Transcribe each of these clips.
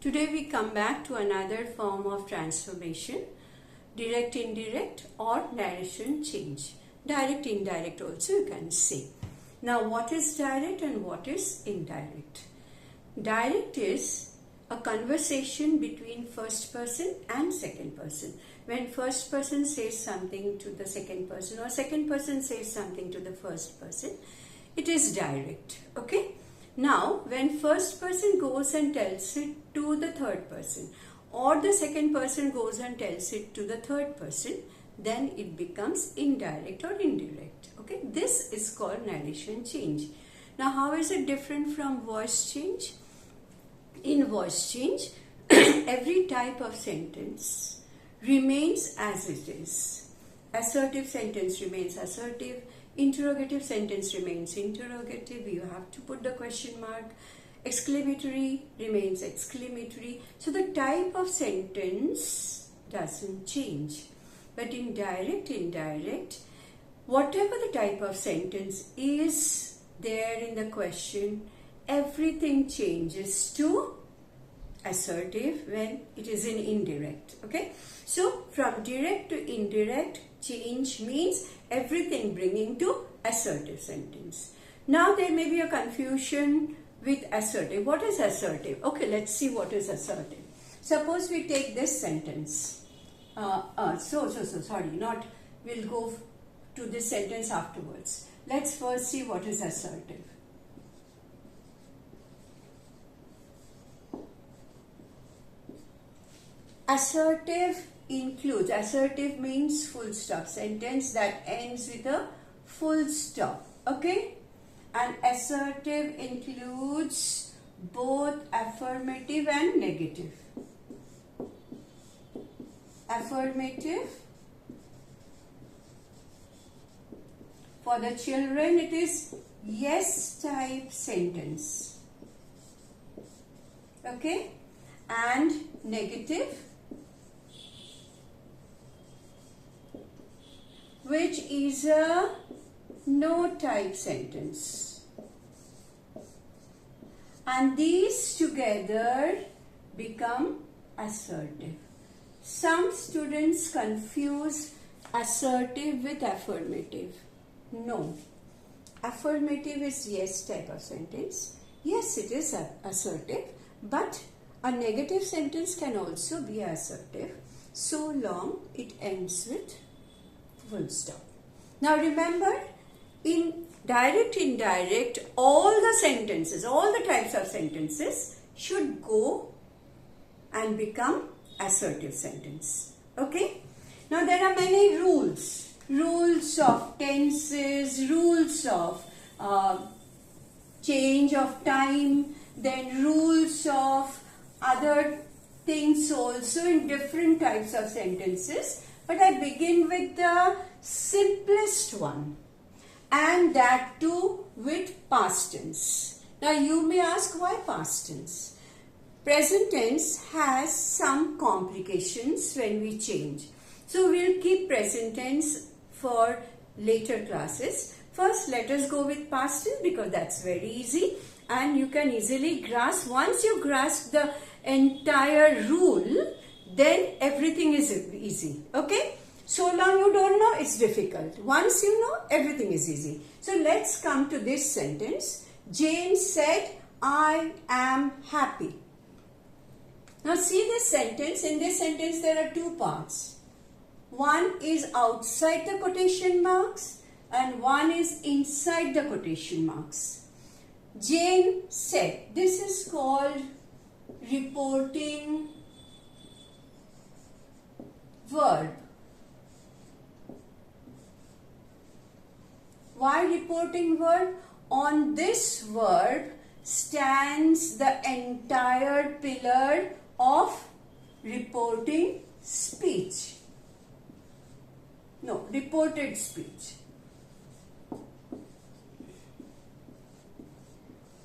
Today we come back to another form of transformation, direct, indirect or narration change. Direct, indirect also you can say. Now what is direct and what is indirect? Direct is a conversation between first person and second person. When first person says something to the second person or second person says something to the first person, it is direct. Okay? Now, when first person goes and tells it to the third person or the second person goes and tells it to the third person, then it becomes indirect or indirect. Okay, this is called narration change. Now, how is it different from voice change? In voice change, every type of sentence remains as it is. Assertive sentence remains assertive. Interrogative sentence remains interrogative. You have to put the question mark. Exclamatory remains exclamatory. So the type of sentence doesn't change. But in direct, indirect, whatever the type of sentence is there in the question, everything changes to assertive when it is in indirect. Okay, so from direct to indirect, change means everything bringing to assertive sentence. Now there may be a confusion with assertive. What is assertive? Okay, let's see what is assertive. Suppose we take this sentence. We'll go to this sentence afterwards. Let's first see what is assertive. Assertive includes, assertive means full stop, sentence that ends with a full stop. Okay? And assertive includes both affirmative and negative. Affirmative. For the children, it is yes type sentence. Okay? And negative, which is a no type sentence. And these together become assertive. Some students confuse assertive with affirmative. No. Affirmative is yes type of sentence. Yes, it is assertive, but a negative sentence can also be assertive so long it ends with full stop. Now remember, in direct, indirect, all the sentences, all the types of sentences should go and become assertive sentence. Okay? Now there are many rules. Rules of tenses, rules of change of time, then rules of other things also in different types of sentences. But I begin with the simplest one, and that too with past tense. Now you may ask, why past tense? Present tense has some complications when we change. So we'll keep present tense for later classes. First, let us go with past tense because that's very easy and you can easily grasp. Once you grasp the entire rule, then everything is easy. Okay? So long you don't know, it's difficult. Once you know, everything is easy. So let's come to this sentence. Jane said, I am happy. Now see this sentence. In this sentence there are two parts. One is outside the quotation marks and one is inside the quotation marks. Jane said. This is called reporting verb. Why reporting verb? On this verb stands the entire pillar of reporting speech. No, reported speech.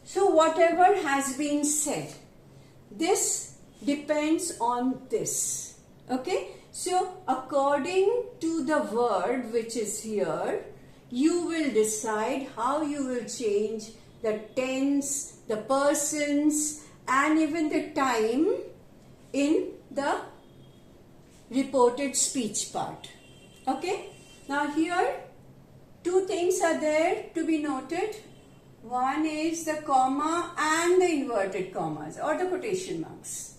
So whatever has been said, this depends on this. Okay? So according to the word which is here, you will decide how you will change the tense, the persons and even the time in the reported speech part. Okay. Now here two things are there to be noted. One is the comma and the inverted commas or the quotation marks.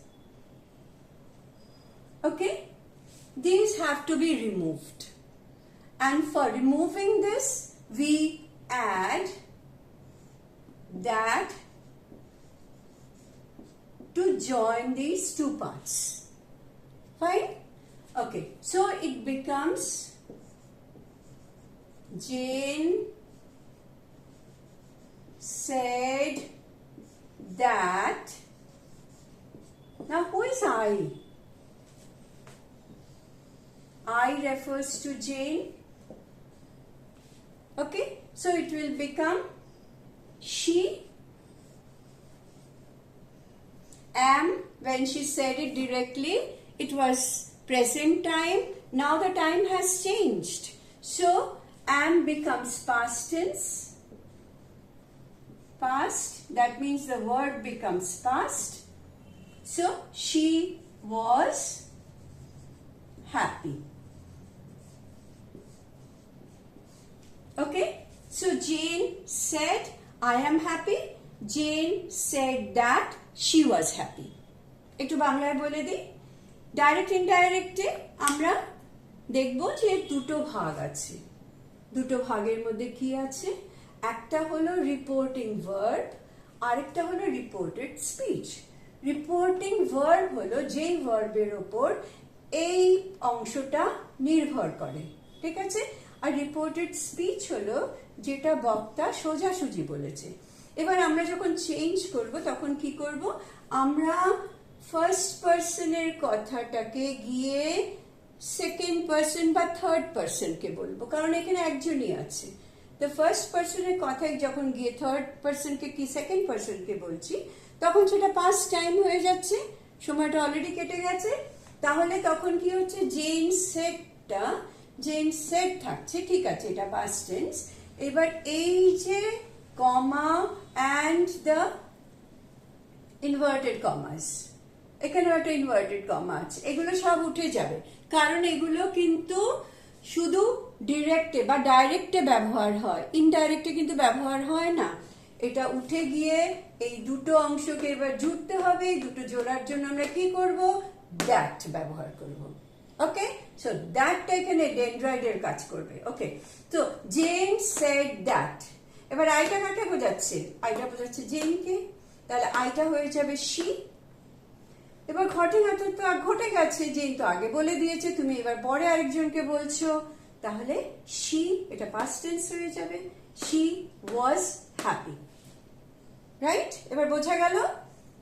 Okay. These have to be removed. And for removing this, we add that to join these two parts. Fine? Okay. So it becomes Jane said that. Now who is I? I refers to Jane. Okay, so it will become she. Am, when she said it directly, it was present time. Now the time has changed. So am becomes past tense. Past, that means the word becomes past. So she was happy. Okay, so Jane said, I am happy. Jane said that she was happy. একটু বাংলায় বলে দিই। Direct ইনডাইরেক্টে আমরা দেখব যে দুটো ভাগ আছে। দুটো ভাগের মধ্যে কি আছে? একটা হলো রিপোর্টিং ভার্ব, আরেকটা হলো রিপোর্টেড স্পিচ। রিপোর্টিং ভার্ব হলো যেই ভার্বের ওপর এই অংশটা নির্ভর করে, ঠিক আছে? আর রিপোর্টেড স্পিচ হলো যেটা বক্তা সোজাসুজি বলেছে। এবার আমরা যখন চেঞ্জ করব তখন কি করব? আমরা ফার্স্ট পারসনের কথাটাকে গিয়ে সেকেন্ড পারসন বা থার্ড পারসনকে বলবো, কারণ এখানে একজনই আছে। তো ফার্স্ট পারসনের কথায় যখন গিয়ে থার্ড পারসনকে কি সেকেন্ড পারসনকে বলছি, তখন সেটা পাস্ট টাইম হয়ে যাচ্ছে, সময়টা অলরেডি কেটে গেছে। তাহলে তখন কি হচ্ছে? জেন সেডটা জেন সেড থাকছে, ঠিক আছে, এটা পাস্ট টেন্স। এবার এই যে কমা অ্যান্ড দ্য ইনভার্টেড কমাস, এখানে একটা ইনভার্টেড কমা আছে, এগুলো সব উঠে যাবে, কারণ এগুলো কিন্তু শুধু ডিরেক্টে বা ডাইরেক্টে ব্যবহার হয়, ইনডাইরেক্টে কিন্তু ব্যবহার হয় না। এটা উঠে গিয়ে এই দুটো অংশকে এবার জুড়তে হবে। দুটো জোড়ার জন্য আমরা কি করব? দ্যাট ব্যবহার করব। ওকে, সো দ্যাটটা এখানে ডেন্ড্রয়েডের কাজ করবে। ওকে, তো জেন সেড দ্যাট। এবার আইটা কাকে বোঝাচ্ছে? আইটা বোঝাচ্ছে জেনকে, তাহলে আইটা হয়ে যাবে শি। এবার ঘটনাটা তো ঘটে গেছে, জেন তো আগে বলে দিয়েছে, তুমি এবার পরে আরেকজনকে বলছো, তাহলে শি এটা পাস্ট টেন্স হয়ে যাবে। She was happy. রাইট? এবার বোঝা গেল?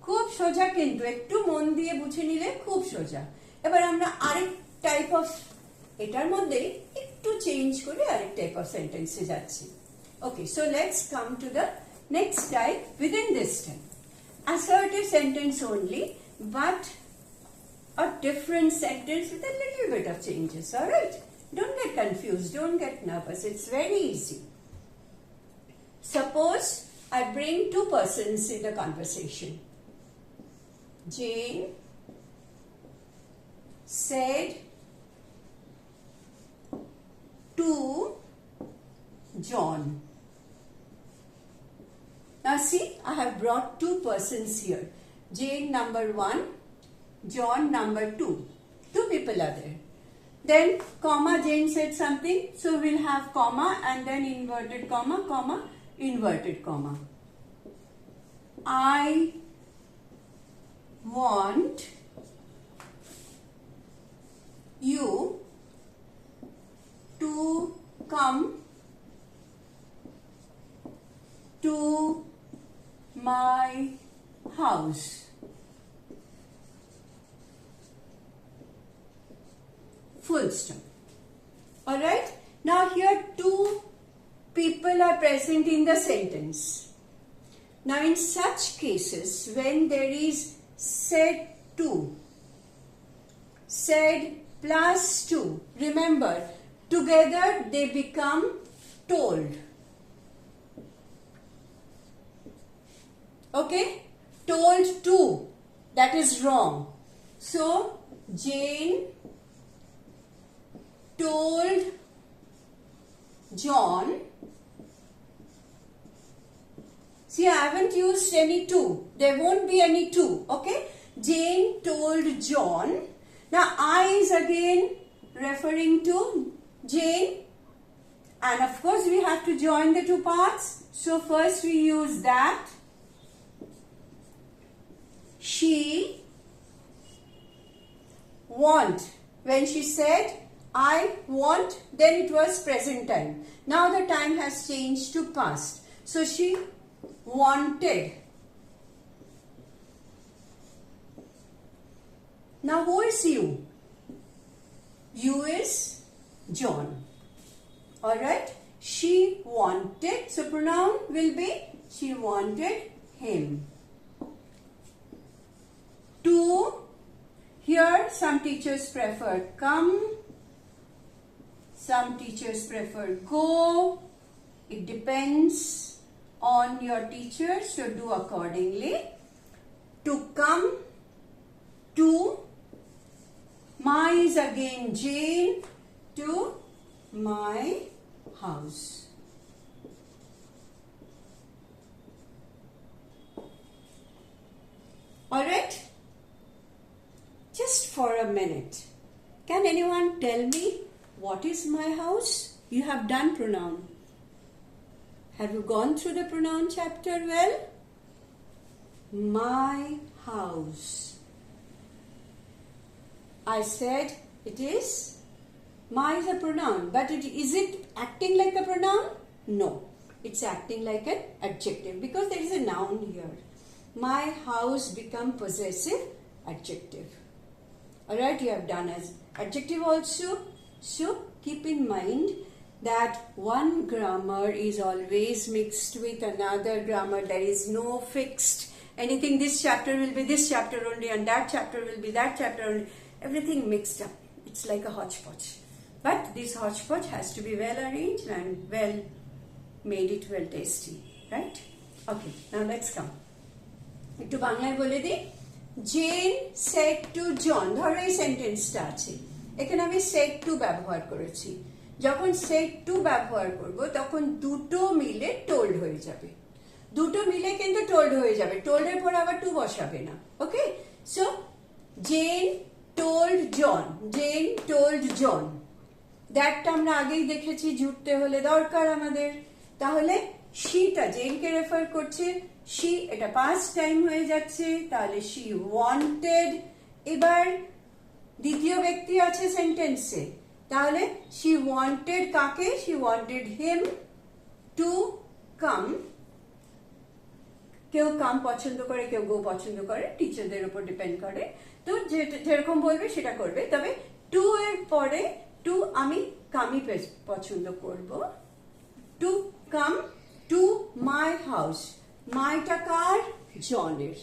খুব সোজা, কিন্তু একটু মন দিয়ে বুঝে নিলে খুব সোজা। এবার আমরা আরেক টাইপ অফ, এটার মধ্যে একটু চেঞ্জ করে আরেক টাইপ অফ সেন্টেন্সে যাচ্ছি। Okay, so let's come to the next type within this type. Assertive sentence only, but a different sentence with a little bit of changes. Alright? Don't get confused, don't get nervous, it's very easy. Suppose I bring two persons in the conversation. Jane said to John. Now see, I have brought two persons here. Jane number 1, John number 2. Two people are there. Then comma, Jane said something, so we'll have comma and then inverted comma, comma, inverted comma. I want you to come to my house. Full stop. Alright? Now here two people are present in the sentence. Now in such cases, when there is said to, said plus to, remember, together they become told. Okay? told to. That is wrong. So, Jane told John. See, I haven't used any to. There won't be any to. Okay? Jane told John. Now, I is again referring to Jane. And of course, we have to join the two parts. So, first we use that. She want. When she said, I want, then it was present time. Now the time has changed to past. So she wanted. Now who is you? You is John. Alright? She wanted. So pronoun will be she wanted him. To. Here some teachers prefer come. Some teachers prefer go. It depends on your teacher, so do accordingly. To come. To. My is again Jane. To my house. Alright? Just for a minute. Can anyone tell me what is my house? You have done pronoun. Have you gone through the pronoun chapter well? My house. I said it is. My is a pronoun, but is it acting like a pronoun? No. It's acting like an adjective because there is a noun here. My house become possessive adjective. Alright, you have done as adjective also. So keep in mind that one grammar is always mixed with another grammar. There is no fixed anything. This chapter will be this chapter only and that chapter will be that chapter only. Everything mixed up. It's like a hodgepodge. But this hodgepodge has to be well arranged and well made it well tasty. Right? Okay, now let's come. একটু বাংলায় বলে দিই Jane said to John. ধরো এই সেন্টেন্সটা আছে, এখানে আমি said to ব্যবহার করেছি। যখন said to ব্যবহার করব তখন দুটো মিলে told হয়ে যাবে। দুটো মিলে কিন্তু told হয়ে যাবে। told এর পর আবার to বসাবে না। Okay? So Jane told John. Jane told John. দ্যাটটা আমরা আগেই দেখেছি, জুড়তে হলে দরকার আমাদের। তাহলে sheটা জেনকে রেফার করছে, she এটা past time হয়ে যাচ্ছে, তাহলে she wanted। এবার দ্বিতীয় ব্যক্তি আছে সেন্টেন্সে, তাহলে she wanted কাকে? she wanted him to come। কেউ কাম পছন্দ করে, কেউ গো পছন্দ করে, টিচারদের উপর ডিপেন্ড করে। তো যেরকম বলবে সেটা করবে। তবে টু এর পরে টু আমি কামই পছন্দ করব। To come to my house. মাইটা কার? জনের।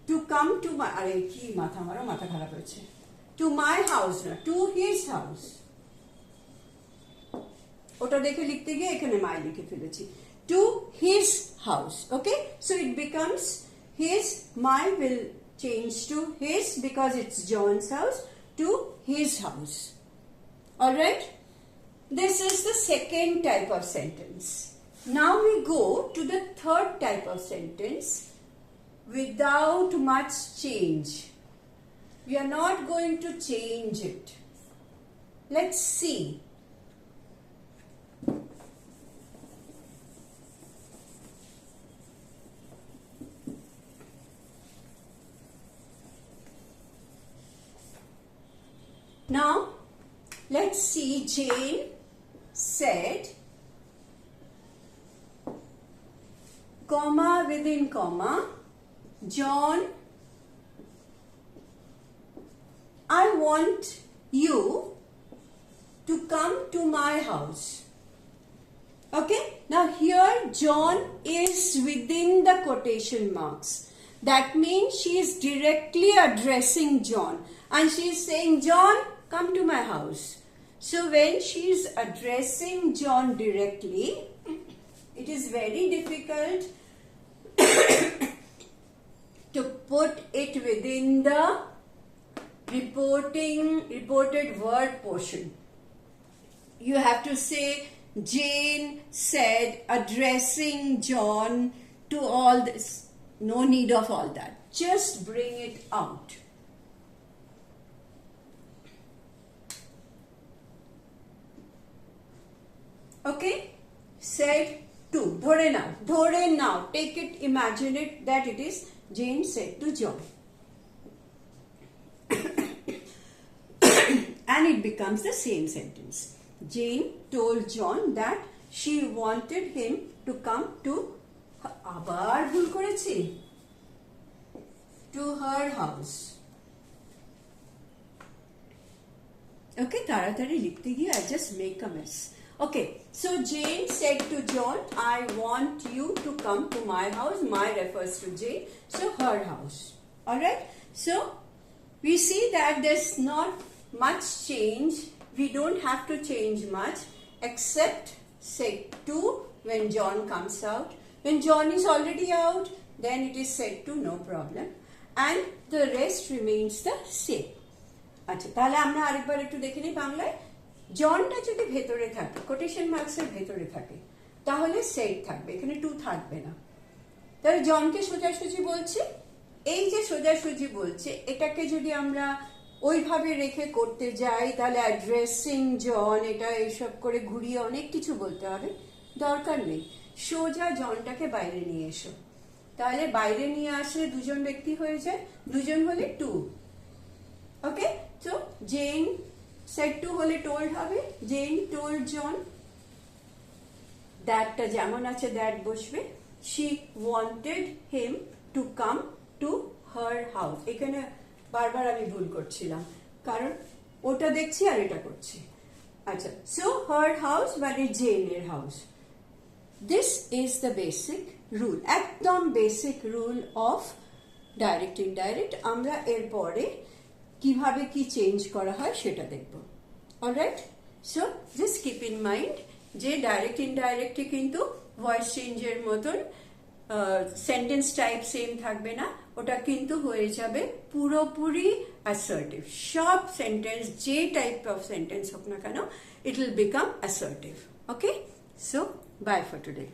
টু কাম টু মাই, আরে কি মাথা, আমারও মাথা খারাপ হয়েছে। টু মাই হাউস না, টু হিজ হাউস। ওটা দেখে লিখতে গিয়ে এখানে মাই লিখে ফেলেছি। To his house. Okay, so it becomes his. My will change to his because it's John's house, to his house. Alright? This is the second type of sentence. Now we go to the third type of sentence without much change. We are not going to change it. Let's see. Now, let's see. Jane said, comma within comma, John, I want you to come to my house. Okay, now here John is within the quotation marks. That means she is directly addressing John and she is saying, John, come to my house. So when she is addressing John directly, it is very difficult to put it within the reported word portion. You have to say Jane said addressing John to all this. No need of all that. Just bring it out. Okay? Said to. Dhore now. Take it, imagine it that it is Jane said to John. And it becomes the same sentence. Jane told John that she wanted him to come to আবার ভুল করেছি to her house. Okay, তাড়াতাড়ি লিখতে গিয়ে I just make a mess. Okay, so Jane said to John, I want you to come to my house. My refers to Jane, so her house. Alright, so we see that there's not much change. We don't have to change much except said to when John comes out. When John is already out, then it is said to, no problem. And the rest remains the same. আচ্ছা, তাহলে আমরা আরেকবার একটু দেখে নিই বাংলায়। জনটা যদি ভেতরে থাকে, কোটেশন মার্কসের ভেতরে থাকে, তাহলে সেট থাকবে, এখানে টু থাকবে না। তাহলে জনকে সোজাসুজি বলছে, এই যে সোজাসুজি বলছে, এটাকে যদি আমরা ওইভাবে রেখে করতে যাই তাহলে অ্যাড্রেসিং জন, এটা এইসব করে ঘুরিয়ে অনেক কিছু বলতে হবে, দরকার নেই। সোজা জনটাকে বাইরে নিয়ে এসো, তাহলে বাইরে নিয়ে আসলে দুজন ব্যক্তি হয়ে যায়, দুজন হলে টু। ওকে, তো জেন সেড টু হলে টোল্ড হবে, জেন টোল্ড জন, দ্যাটটা যেমন আছে দ্যাট বসবে। She wanted him to come to her house. এখানে বারবার আমি ভুল করছিলাম কারণ ওটা দেখছি আর এটা করছি। আচ্ছা, সো হার হাউস মানে জেনের house. This is the basic rule, একদম basic rule of direct indirect. আমরা এরপরে কিভাবে কি চেঞ্জ করা হয় সেটা দেখব। Alright, so just keep in mind যে ডাইরেক্ট ইনডাইরেক্টে কিন্তু ভয়েস চেঞ্জের মতন সেন্টেন্স টাইপ সেম থাকবে না, ওটা কিন্তু হয়ে যাবে পুরোপুরি অ্যাসার্টিভ। সব সেন্টেন্স যে টাইপ অফ সেন্টেন্স হোক না কেন, it will become assertive. Okay, so bye for today.